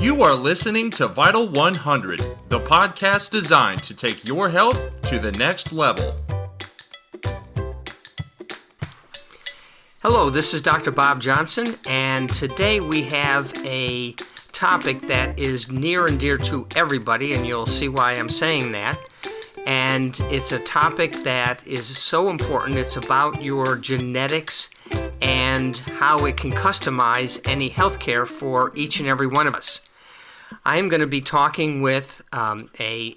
You are listening to Vital 100, the podcast designed to take your health to the next level. Hello, this is Dr. Bob Johnson, and today we have a topic that is near and dear to everybody, and you'll see why I'm saying that. And it's a topic that is so important. It's about your genetics and how it can customize any healthcare for each and every one of us. I'm going to be talking with an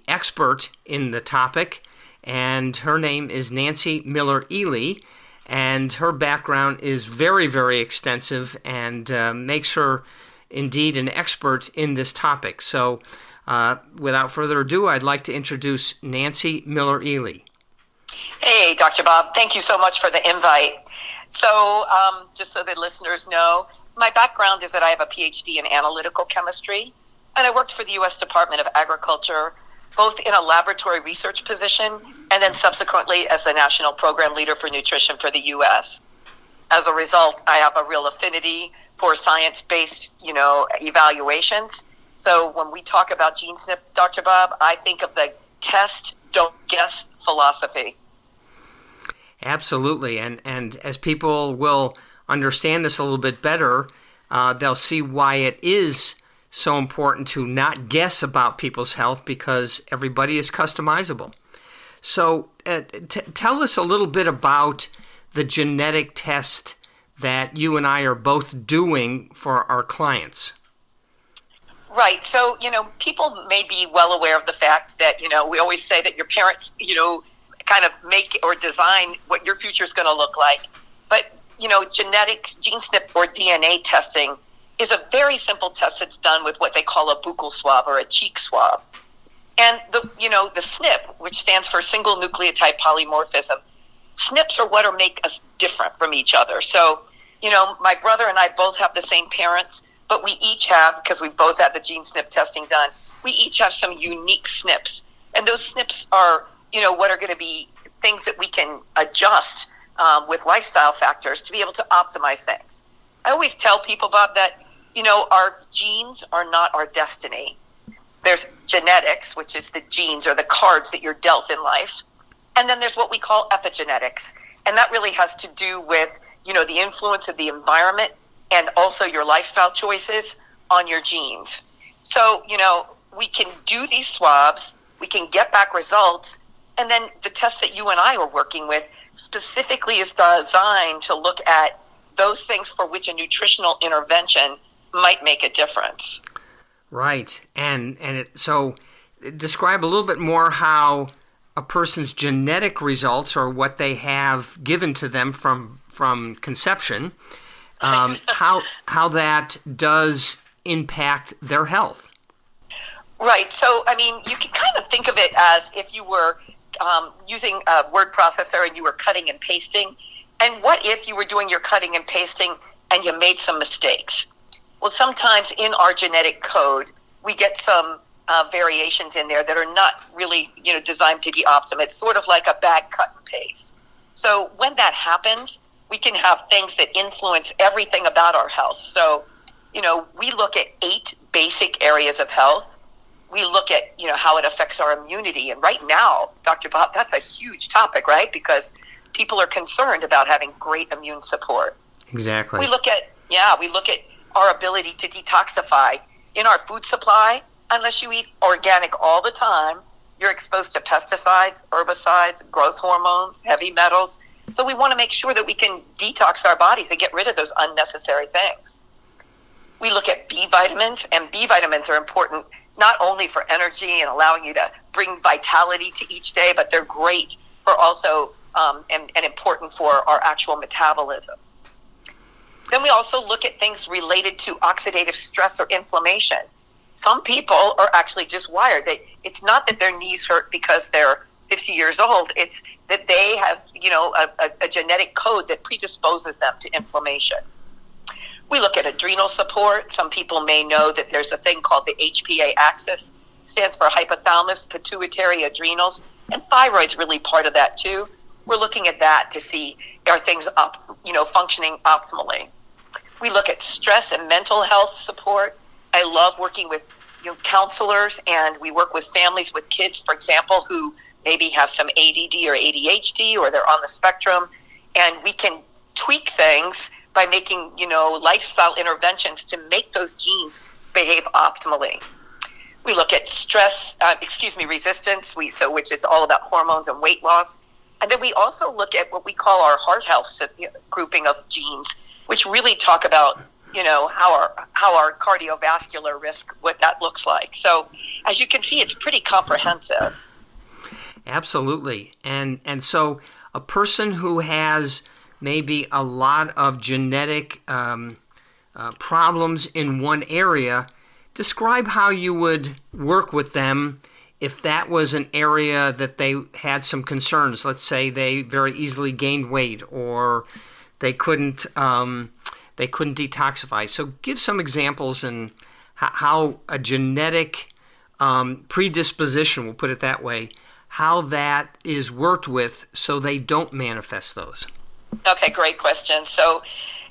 expert in the topic, and her name is Nancy Miller-Ihli, and her background is very, very extensive and makes her indeed an expert in this topic. So without further ado, I'd like to introduce Nancy Miller-Ihli. Hey, Dr. Bob. Thank you so much for the invite. So just so the listeners know, my background is that I have a PhD in analytical chemistry, and I worked for the U.S. Department of Agriculture, both in a laboratory research position and then subsequently as the National Program Leader for Nutrition for the U.S. As a result, I have a real affinity for science-based, evaluations. So when we talk about GeneSNP, Dr. Bob, I think of the test, don't guess philosophy. Absolutely, and as people will understand this a little bit better, they'll see why it is so important to not guess about people's health, because everybody is customizable. So tell us a little bit about the genetic test that you and I are both doing for our clients. Right. So, people may be well aware of the fact that, we always say that your parents, kind of make or design what your future is going to look like. But, genetics, GeneSNP or DNA testing is a very simple test that's done with what they call a buccal swab or a cheek swab. And the SNP, which stands for single nucleotide polymorphism, SNPs are what make us different from each other. So, my brother and I both have the same parents, but we each have, because we both had the GeneSNP testing done, we each have some unique SNPs. And those SNPs are, what are going to be things that we can adjust with lifestyle factors to be able to optimize things. I always tell people, Bob, that, our genes are not our destiny. There's genetics, which is the genes or the cards that you're dealt in life. And then there's what we call epigenetics. And that really has to do with, the influence of the environment and also your lifestyle choices on your genes. So, we can do these swabs, we can get back results, and then the test that you and I are working with specifically is designed to look at those things for which a nutritional intervention might make a difference. Right. So describe a little bit more how a person's genetic results, or what they have given to them from conception, how that does impact their health. Right. So, you can kind of think of it as if you were using a word processor and you were cutting and pasting. And what if you were doing your cutting and pasting and you made some mistakes? Well, sometimes in our genetic code, we get some variations in there that are not really, designed to be optimum. It's sort of like a bad cut and paste. So when that happens, we can have things that influence everything about our health. So, we look at 8 basic areas of health. We look at, how it affects our immunity. And right now, Dr. Bob, that's a huge topic, right? Because people are concerned about having great immune support. Exactly. We look at our ability to detoxify. In our food supply, unless you eat organic all the time, you're exposed to pesticides, herbicides, growth hormones, heavy metals. So we want to make sure that we can detox our bodies and get rid of those unnecessary things. We look at B vitamins, and B vitamins are important not only for energy and allowing you to bring vitality to each day, but they're great for also and important for our actual metabolism. Then we also look at things related to oxidative stress or inflammation. Some people are actually just wired. It's not that their knees hurt because they're 50 years old. It's that they have, a genetic code that predisposes them to inflammation. We look at adrenal support. Some people may know that there's a thing called the HPA axis. Stands for hypothalamus, pituitary, adrenals, and thyroid's really part of that too. We're looking at that to see are things functioning optimally. We look at stress and mental health support. I love working with counselors, and we work with families with kids, for example, who maybe have some ADD or ADHD, or they're on the spectrum, and we can tweak things by making, lifestyle interventions to make those genes behave optimally. We look at resistance, which is all about hormones and weight loss. And then we also look at what we call our heart health grouping of genes, which really talk about, how our cardiovascular risk, what that looks like. So as you can see, it's pretty comprehensive. Absolutely. And so a person who has maybe a lot of genetic problems in one area, describe how you would work with them if that was an area that they had some concerns. Let's say they very easily gained weight, or they couldn't detoxify. So give some examples and how a genetic predisposition, we'll put it that way, how that is worked with so they don't manifest those. Okay, great question. So,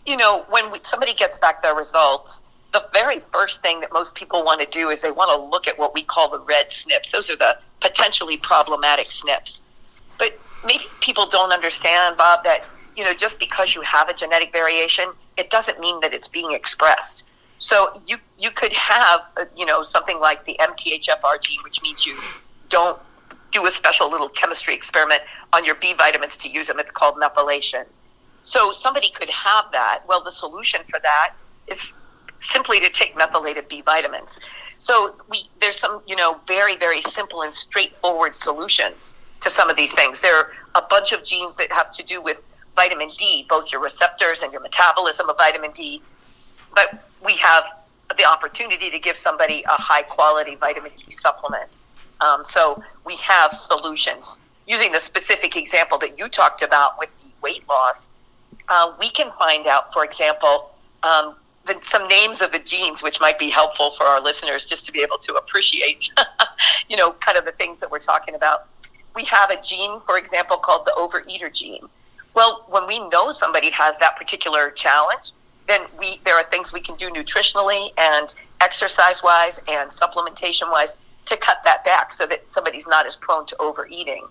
when somebody gets back their results, the very first thing that most people want to do is they want to look at what we call the red SNPs. Those are the potentially problematic SNPs. But maybe people don't understand, Bob, that, just because you have a genetic variation, it doesn't mean that it's being expressed. So you could have, something like the MTHFR gene, which means you don't do a special little chemistry experiment on your B vitamins to use them. It's called methylation. So somebody could have that. Well, the solution for that is simply to take methylated B vitamins. So there's some, very, very simple and straightforward solutions to some of these things. There are a bunch of genes that have to do with vitamin D, both your receptors and your metabolism of vitamin D. But we have the opportunity to give somebody a high-quality vitamin D supplement. So we have solutions. Using the specific example that you talked about with the weight loss, we can find out, for example, some names of the genes, which might be helpful for our listeners just to be able to appreciate, kind of the things that we're talking about. We have a gene, for example, called the overeater gene. Well, when we know somebody has that particular challenge, then there are things we can do nutritionally and exercise-wise and supplementation-wise to cut that back so that somebody's not as prone to overeating.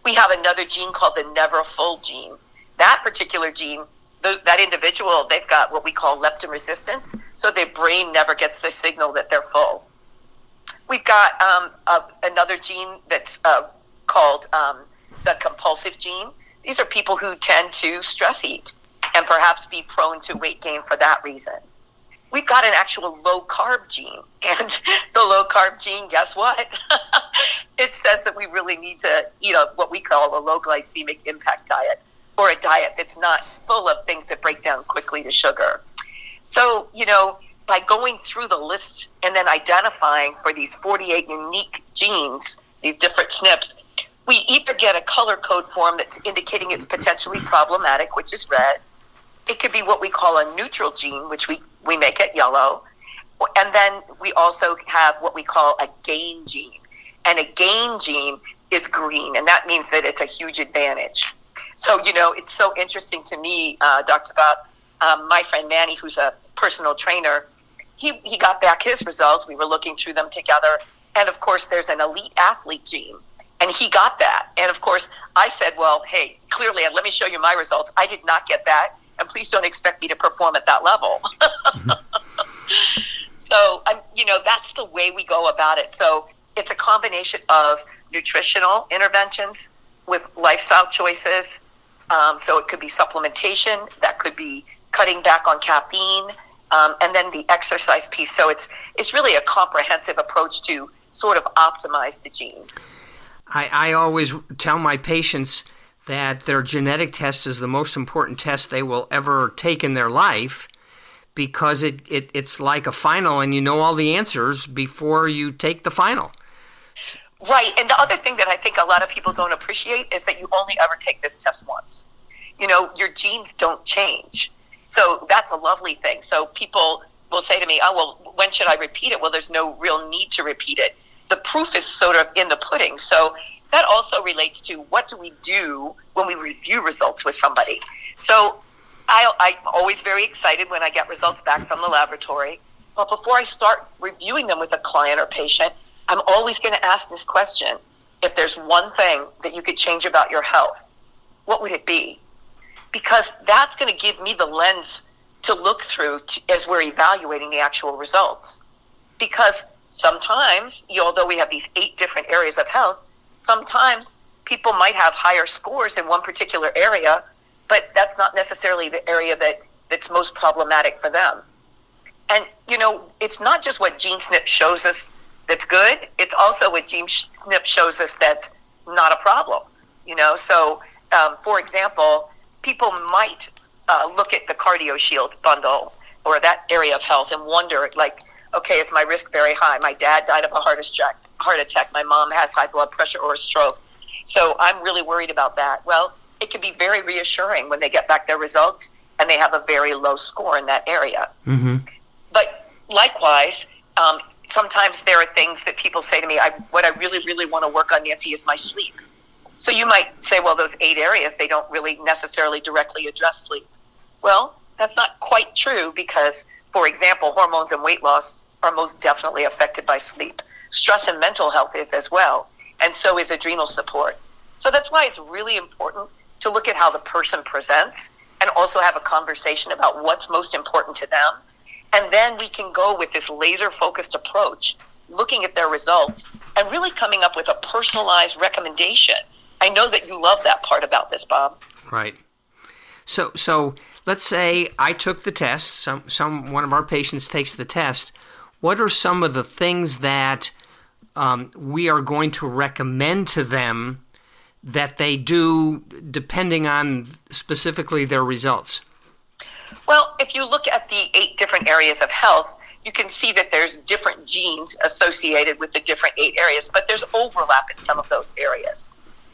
We have another gene called the never full gene. That particular gene, that individual, they've got what we call leptin resistance, so their brain never gets the signal that they're full. We've got another gene that's called the compulsive gene. These are people who tend to stress eat and perhaps be prone to weight gain for that reason. We've got an actual low-carb gene, and the low-carb gene, guess what? It says that we really need to eat what we call a low-glycemic impact diet, or a diet that's not full of things that break down quickly to sugar. So, by going through the list and then identifying for these 48 unique genes, these different SNPs, we either get a color code form that's indicating it's potentially problematic, which is red. It could be what we call a neutral gene, which we make it yellow. And then we also have what we call a gain gene. And a gain gene is green, and that means that it's a huge advantage. So, it's so interesting to me, Dr. Bob, my friend Manny, who's a personal trainer, he got back his results. We were looking through them together. And, of course, there's an elite athlete gene. And he got that. And, of course, I said, well, hey, clearly, let me show you my results. I did not get that. And please don't expect me to perform at that level. So, that's the way we go about it. So it's a combination of nutritional interventions with lifestyle choices. So it could be supplementation. That could be cutting back on caffeine. And then the exercise piece. So it's really a comprehensive approach to sort of optimize the genes. I always tell my patients that their genetic test is the most important test they will ever take in their life, because it's like a final, and you know all the answers before you take the final. Right, and the other thing that I think a lot of people don't appreciate is that you only ever take this test once. Your genes don't change. So that's a lovely thing. So people will say to me, oh, well, when should I repeat it? Well, there's no real need to repeat it. The proof is sort of in the pudding. So that also relates to what do we do when we review results with somebody. So I'm always very excited when I get results back from the laboratory. But before I start reviewing them with a client or patient, I'm always going to ask this question. If there's one thing that you could change about your health, what would it be? Because that's going to give me the lens to look through as we're evaluating the actual results. Because sometimes, although we have these 8 different areas of health, sometimes people might have higher scores in one particular area, but that's not necessarily the area that's most problematic for them. And, it's not just what GeneSNP shows us that's good, it's also what GeneSNP shows us that's not a problem. So, for example, people might look at the Cardio Shield bundle or that area of health and wonder, like, okay, is my risk very high? My dad died of a heart attack. My mom has high blood pressure or a stroke. So I'm really worried about that. Well, it can be very reassuring when they get back their results and they have a very low score in that area. Mm-hmm. But likewise, sometimes there are things that people say to me, what I really, really want to work on, Nancy, is my sleep. So you might say, well, those 8 areas, they don't really necessarily directly address sleep. Well, that's not quite true because, for example, hormones and weight loss are most definitely affected by sleep. Stress and mental health is as well, and so is adrenal support. So that's why it's really important to look at how the person presents and also have a conversation about what's most important to them. And then we can go with this laser-focused approach, looking at their results and really coming up with a personalized recommendation. I know that you love that part about this, Bob. Right. So let's say I took the test. One of our patients takes the test. What are some of the things that we are going to recommend to them that they do depending on specifically their results? Well, if you look at the 8 different areas of health, you can see that there's different genes associated with the different 8 areas, but there's overlap in some of those areas.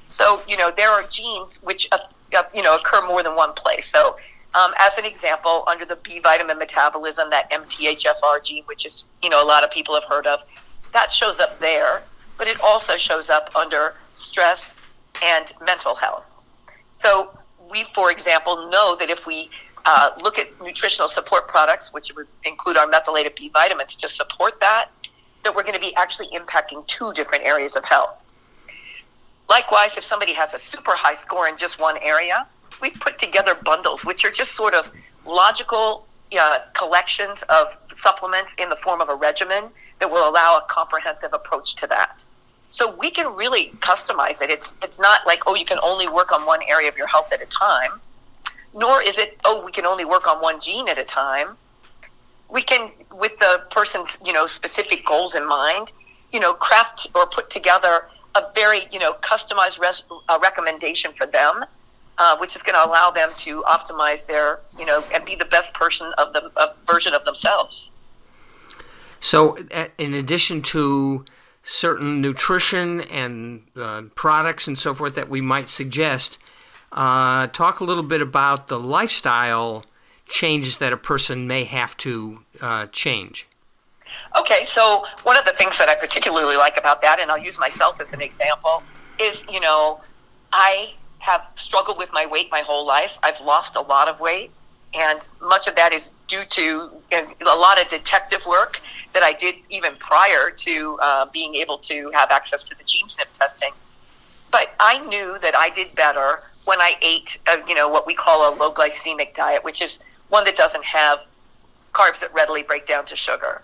So, there are genes which, occur more than one place. So, as an example, under the B vitamin metabolism, that MTHFR gene, which is, a lot of people have heard of, that shows up there, but it also shows up under stress and mental health. So we, for example, know that if we look at nutritional support products, which would include our methylated B vitamins to support that we're going to be actually impacting 2 different areas of health. Likewise, if somebody has a super high score in just one area, we've put together bundles, which are just sort of logical collections of supplements in the form of a regimen that will allow a comprehensive approach to that. So we can really customize it. It's not like, you can only work on one area of your health at a time, nor is it, we can only work on one gene at a time. We can, with the person's, specific goals in mind, craft or put together a very, customized recommendation for them, which is going to allow them to optimize their, and be the best version of themselves. So in addition to certain nutrition and products and so forth that we might suggest, talk a little bit about the lifestyle changes that a person may have to change. Okay, so one of the things that I particularly like about that, and I'll use myself as an example, is, I have struggled with my weight my whole life. I've lost a lot of weight, and much of that is due to a lot of detective work that I did even prior to being able to have access to the GeneSNP testing. But I knew that I did better when I ate, what we call a low glycemic diet, which is one that doesn't have carbs that readily break down to sugar.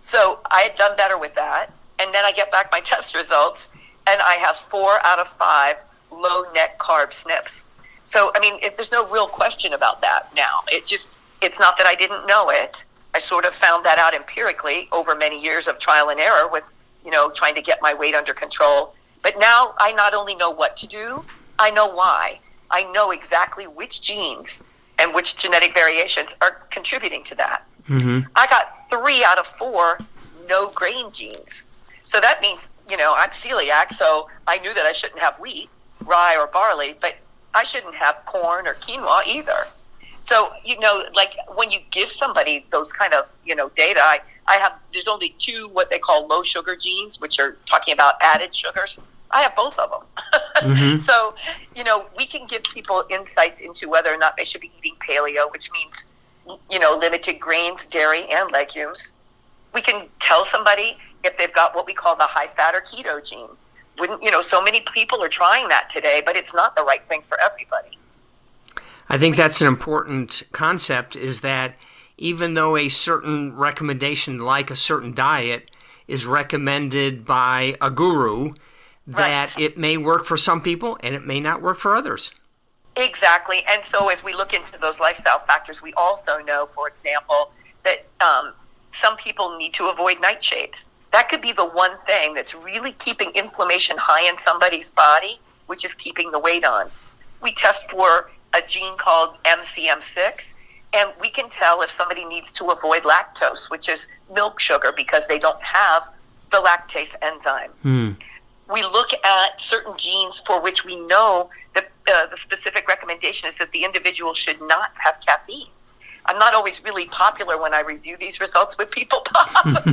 So I had done better with that, and then I get back my test results, and I have 4 out of 5 low net carb SNPs. So, there's no real question about that now. It's not that I didn't know it. I sort of found that out empirically over many years of trial and error with, trying to get my weight under control. But now I not only know what to do, I know why. I know exactly which genes and which genetic variations are contributing to that. Mm-hmm. I got 3 out of 4 no grain genes. So that means, I'm celiac, so I knew that I shouldn't have wheat, rye, or barley, but I shouldn't have corn or quinoa either. So, like when you give somebody those kind of, data, there's only 2 what they call low sugar genes, which are talking about added sugars. I have both of them. Mm-hmm. So, we can give people insights into whether or not they should be eating paleo, which means, limited grains, dairy, and legumes. We can tell somebody if they've got what we call the high fat or keto gene. So many people are trying that today, but it's not the right thing for everybody. I think that's an important concept, is that even though a certain recommendation, like a certain diet, is recommended by a guru, that it may work for some people and it may not work for others. Exactly. And so as we look into those lifestyle factors, we also know, for example, that some people need to avoid nightshades. That could be the one thing that's really keeping inflammation high in somebody's body, which is keeping the weight on. We test for a gene called MCM6, and we can tell if somebody needs to avoid lactose, which is milk sugar, because they don't have the lactase enzyme. We look at certain genes for which we know that the specific recommendation is that the individual should not have caffeine. I'm not always really popular when I review these results with people, Bob.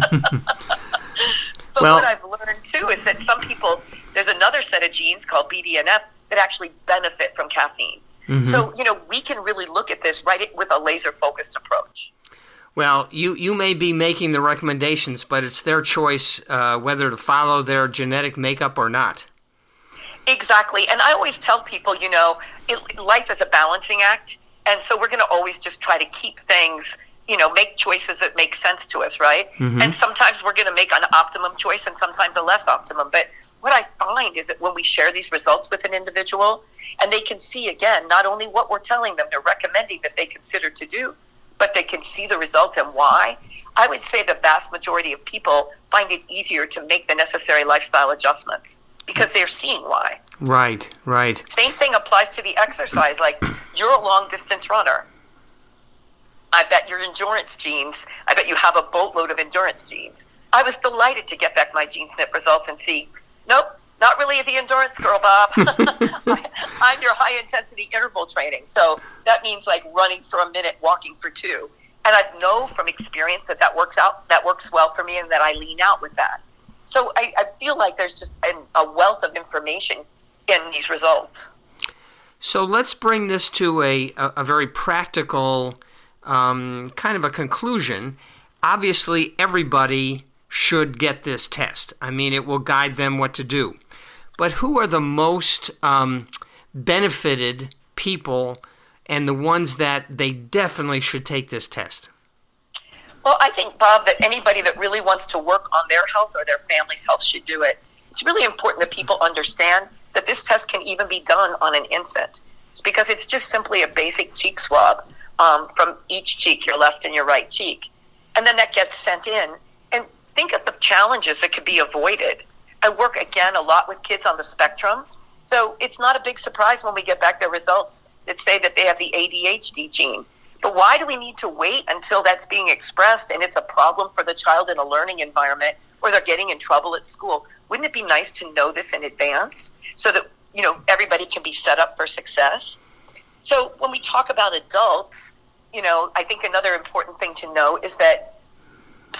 But what I've learned, too, is that some people, there's another set of genes called BDNF that actually benefit from caffeine. So, we can really look at this with a laser-focused approach. Well, you may be making the recommendations, but it's their choice whether to follow their genetic makeup or not. Exactly. And I always tell people, life is a balancing act. And so we're going to always just try to keep things, make choices that make sense to us, right? And sometimes we're going to make an optimum choice and sometimes a less optimum. But what I find is that when we share these results with an individual, and they can see, again, not only what we're telling them, they're recommending that they consider to do, but they can see the results and why. I would say the vast majority of people find it easier to make the necessary lifestyle adjustments because they're seeing why. Right. Same thing applies to the exercise. Like, you're a long-distance runner. I bet your endurance genes, I bet you have a boatload of endurance genes. I was delighted to get back my gene snip results and see, nope, not really the endurance girl, Bob. I'm your high-intensity interval training. So that means like running for a minute, walking for 2. And I know from experience that works well for me and that I lean out with that. So I feel like there's just a wealth of information in these results. So let's bring this to a very practical kind of a conclusion. Obviously, everybody should get this test. I mean, it will guide them what to do. But who are the most benefited people and the ones that they definitely should take this test? Well, I think, Bob, that anybody that really wants to work on their health or their family's health should do it. It's really important that people understand that this test can even be done on an infant, because it's just simply a basic cheek swab from each cheek, your left and your right cheek. And then that gets sent in. And think of the challenges that could be avoided. I work, again, a lot with kids on the spectrum. So it's not a big surprise when we get back their results that say that they have the ADHD gene. But why do we need to wait until that's being expressed and it's a problem for the child in a learning environment or they're getting in trouble at school? Wouldn't it be nice to know this in advance so that, everybody can be set up for success? So when we talk about adults, I think another important thing to know is that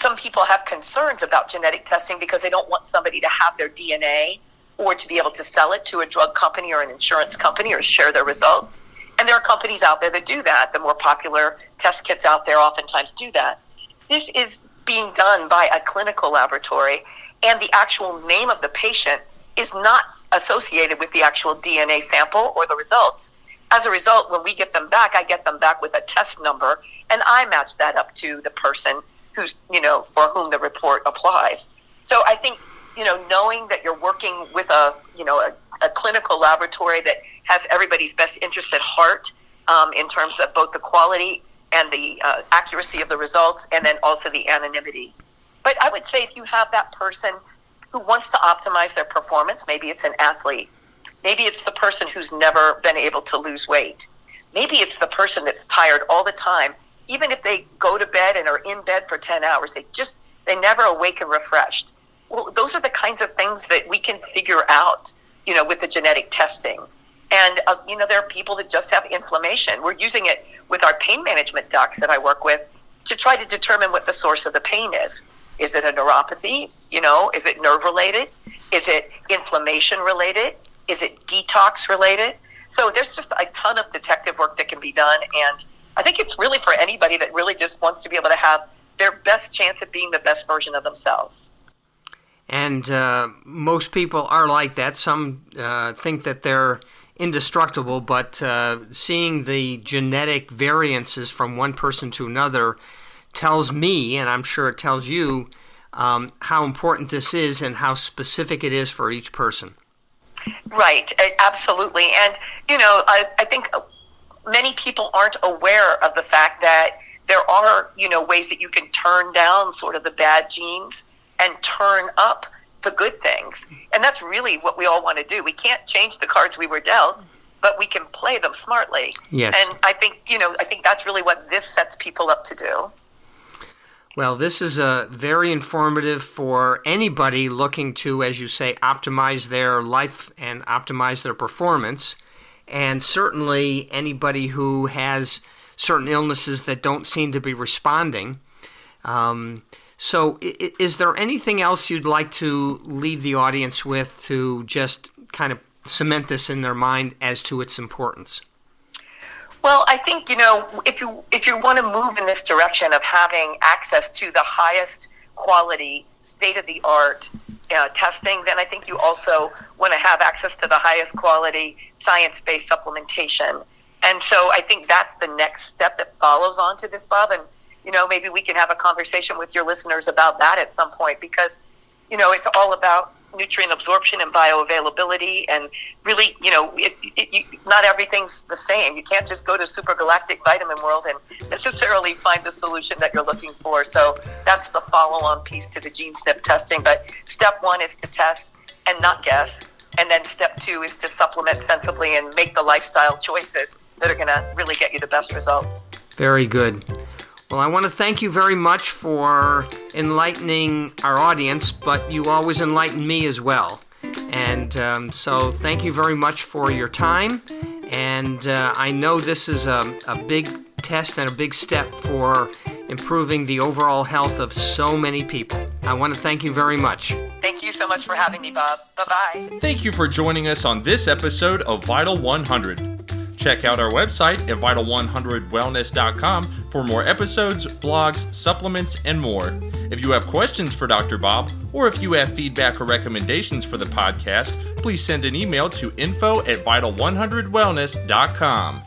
some people have concerns about genetic testing because they don't want somebody to have their DNA or to be able to sell it to a drug company or an insurance company or share their results. And there are companies out there that do that. The more popular test kits out there oftentimes do that. This is being done by a clinical laboratory, and the actual name of the patient is not associated with the actual DNA sample or the results. As a result, when we get them back, I get them back with a test number, and I match that up to the person who's, for whom the report applies. So I think, knowing that you're working with a clinical laboratory that has everybody's best interest at heart in terms of both the quality and the accuracy of the results, and then also the anonymity. But I would say if you have that person who wants to optimize their performance, maybe it's an athlete, maybe it's the person who's never been able to lose weight, maybe it's the person that's tired all the time, even if they go to bed and are in bed for 10 hours, they never awaken refreshed. Well, those are the kinds of things that we can figure out, with the genetic testing. And, there are people that just have inflammation. We're using it with our pain management docs that I work with to try to determine what the source of the pain is. Is it a neuropathy? Is it nerve related? Is it inflammation related? Is it detox related? So there's just a ton of detective work that can be done. And I think it's really for anybody that really just wants to be able to have their best chance at being the best version of themselves. And most people are like that. Some think that they're indestructible, but seeing the genetic variances from one person to another tells me, and I'm sure it tells you, how important this is and how specific it is for each person. Right, absolutely. And, I think many people aren't aware of the fact that there are, ways that you can turn down sort of the bad genes and turn up the good things. And that's really what we all want to do. We can't change the cards we were dealt, but we can play them smartly. Yes. And I think that's really what this sets people up to do. Well, this is very informative for anybody looking to, as you say, optimize their life and optimize their performance. And certainly anybody who has certain illnesses that don't seem to be responding. So is there anything else you'd like to leave the audience with to just kind of cement this in their mind as to its importance? Well, I think, if you want to move in this direction of having access to the highest quality, state-of-the-art testing, then I think you also want to have access to the highest quality science-based supplementation. And so I think that's the next step that follows on to this, Bob. And, maybe we can have a conversation with your listeners about that at some point, because, it's all about nutrient absorption and bioavailability, and really, not everything's the same. You can't just go to Supergalactic Vitamin World and necessarily find the solution that you're looking for. So that's the follow-on piece to the gene SNP testing. But step one is to test and not guess. And then step two is to supplement sensibly and make the lifestyle choices that are going to really get you the best results. Very good. Well, I want to thank you very much for enlightening our audience, but you always enlighten me as well. And so thank you very much for your time. And I know this is a big test and a big step for improving the overall health of so many people. I want to thank you very much. Thank you so much for having me, Bob. Bye-bye. Thank you for joining us on this episode of Vital 100. Check out our website at vital100wellness.com for more episodes, blogs, supplements, and more. If you have questions for Dr. Bob, or if you have feedback or recommendations for the podcast, please send an email to info@vital100wellness.com.